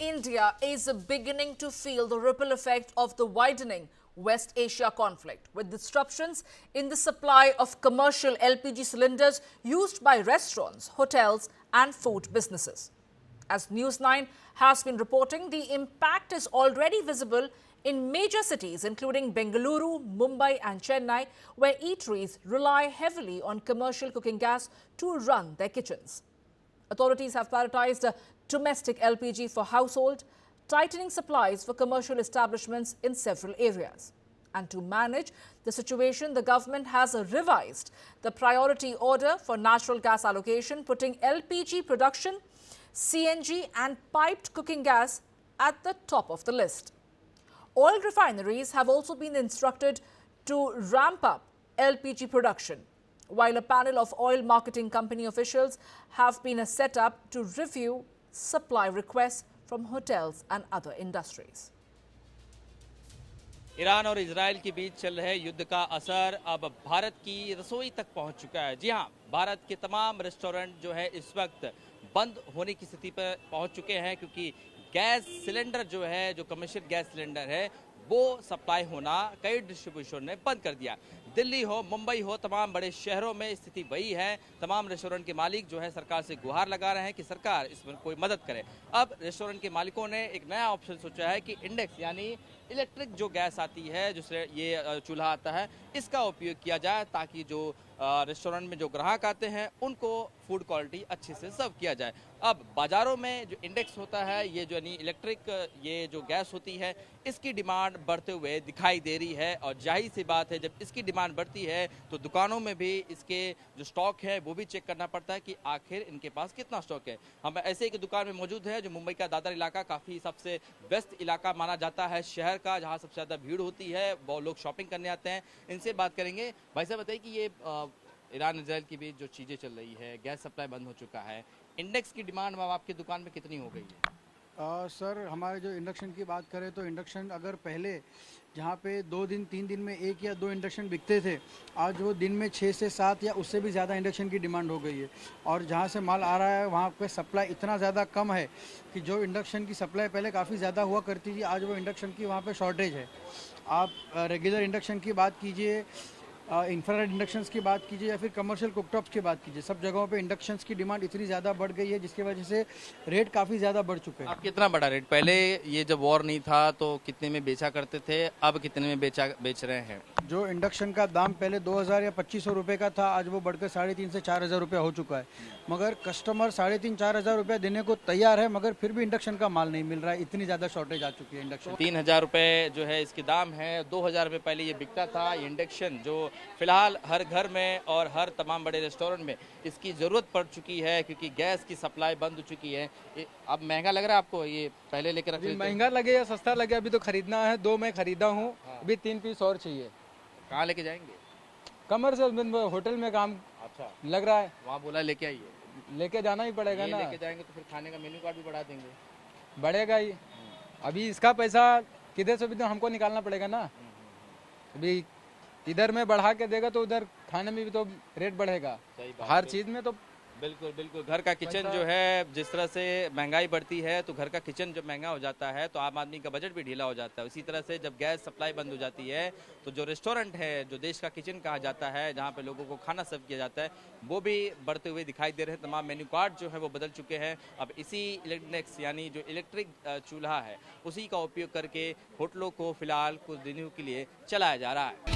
India is beginning to feel the ripple effect of the widening West Asia conflict, with disruptions in the supply of commercial LPG cylinders used by restaurants, hotels and food businesses. As News9 has been reporting, the impact is already visible in major cities including Bengaluru, Mumbai and Chennai, where eateries rely heavily on commercial cooking gas to run their kitchens. Authorities have prioritized domestic LPG for household, tightening supplies for commercial establishments in several areas. And to manage the situation, the government has revised the priority order for natural gas allocation, putting LPG production, CNG and piped cooking gas at the top of the list. Oil refineries have also been instructed to ramp up LPG production, while a panel of oil marketing company officials have been set up to review supply requests from hotels and other industries. Iran और Israel के बीच चल रहे युद्ध का असर अब भारत की रसोई तक पहुंच चुका है। जी हां, भारत के तमाम रेस्टोरेंट जो है इस वक्त बंद होने की स्थिति पर पहुंच चुके हैं, क्योंकि गैस सिलेंडर जो है, जो कमर्शियल गैस सिलेंडर है, वो सप्लाई होना कई डिस्ट्रीब्यूशन ने बंद कर दिया। दिल्ली हो, मुंबई हो, तमाम बड़े शहरों में स्थिति वही है। तमाम रेस्टोरेंट के मालिक जो है सरकार से गुहार लगा रहे हैं कि सरकार इसमें कोई मदद करे। अब रेस्टोरेंट के मालिकों ने एक नया ऑप्शन सोचा है कि इंडेक्स यानी इलेक्ट्रिक जो गैस आती है, जिससे ये चूल्हा आता है, इसका उपयोग किया जाए ताकि जो रेस्टोरेंट में जो ग्राहक आते हैं उनको फूड क्वालिटी अच्छे से सर्व किया जाए। अब बाजारों में जो इंडेक्स होता है, ये जो यानी इलेक्ट्रिक ये जो गैस होती है, इसकी डिमांड बढ़ते हुए दिखाई दे रही है। और जाहिर सी बात है, जब इसकी डिमांड बढ़ती है तो दुकानों में भी इसके जो स्टॉक है वो भी चेक करना पड़ता है कि आखिर इनके पास कितना स्टॉक है। हम ऐसे एक दुकान में मौजूद है जो मुंबई का दादर इलाका काफ़ी सबसे बेस्ट इलाका माना जाता है शहर का, जहाँ सबसे ज़्यादा भीड़ होती है, वो लोग शॉपिंग करने आते हैं। इनसे बात करेंगे। भाई साहब बताइए कि ये ईरान इजराइल के बीच जो चीज़ें चल रही है, गैस सप्लाई बंद हो चुका है, इंडेक्स की डिमांड आपकी दुकान में कितनी हो गई है? सर, हमारे जो इंडक्शन की बात करें तो इंडक्शन अगर पहले जहाँ पे 2 दिन 3 दिन में 1 या 2 इंडक्शन बिकते थे, आज वो दिन में 6 से 7 या उससे भी ज़्यादा इंडक्शन की डिमांड हो गई है। और जहाँ से माल आ रहा है वहाँ पे सप्लाई इतना ज़्यादा कम है कि जो इंडक्शन की सप्लाई पहले काफ़ी ज़्यादा हुआ करती थी, आज वो इंडक्शन की वहाँ पे शॉर्टेज है। आप रेगुलर इंडक्शन की बात कीजिए, इंफ्रारेड इंडक्शंस की बात कीजिए या फिर कमर्शियल कुकटॉप्स की बात कीजिए, सब जगहों पे इंडक्शंस की डिमांड इतनी ज़्यादा बढ़ गई है जिसकी वजह से रेट काफ़ी ज़्यादा बढ़ चुके हैं। अब कितना बढ़ा रेट? पहले ये जब वॉर नहीं था तो कितने में बेचा करते थे, अब कितने में बेच रहे हैं? जो इंडक्शन का दाम पहले 2000 या 2500 रुपये का था, आज वो बढ़कर 3,500 से 4,000 रुपये हो चुका है। मगर कस्टमर 3,500-4,000 रुपये देने को तैयार है, मगर फिर भी इंडक्शन का माल नहीं मिल रहा है। इतनी ज़्यादा शॉर्टेज आ चुकी है इंडक्शन। 3,000 रुपये जो है इसके दाम है। 2,000 रुपये पहले ये बिकता था। ये इंडक्शन जो फिलहाल हर घर में और हर तमाम बड़े रेस्टोरेंट में इसकी ज़रूरत पड़ चुकी है, क्योंकि गैस की सप्लाई बंद हो चुकी है। अब महंगा लग रहा है आपको? ये पहले लेकर रख लेते? महंगा लगे या सस्ता लगे, अभी तो खरीदना है। 2 मैं खरीदा हूँ, अभी 3 पीस और चाहिए। कहाँ लेके जाएंगे? कमर्शियल होटल में काम अच्छा लग रहा है, वहाँ बोला लेके आइए। लेके जाना ही पड़ेगा ना। लेके जाएंगे तो फिर खाने का मेन्यू कार्ड भी बढ़ा देंगे। बढ़ेगा ही। अभी इसका पैसा किधर से भी तो हमको निकालना पड़ेगा ना। अभी इधर में बढ़ा के देगा तो उधर खाने में भी तो रेट बढ़ेगा। हर चीज में तो बिल्कुल बिल्कुल। घर का किचन जो है, जिस तरह से महंगाई बढ़ती है तो घर का किचन जब महंगा हो जाता है तो आम आदमी का बजट भी ढीला हो जाता है। इसी तरह से जब गैस सप्लाई बंद हो जाती है तो जो रेस्टोरेंट है, जो देश का किचन कहा जाता है, जहाँ पे लोगों को खाना सर्व किया जाता है, वो भी बढ़ते हुए दिखाई दे रहे हैं। तमाम मेन्यू कार्ड जो है वो बदल चुके हैं। अब इसी इंडेक्स यानी जो इलेक्ट्रिक चूल्हा है, उसी का उपयोग करके होटलों को फिलहाल कुछ दिनों के लिए चलाया जा रहा है।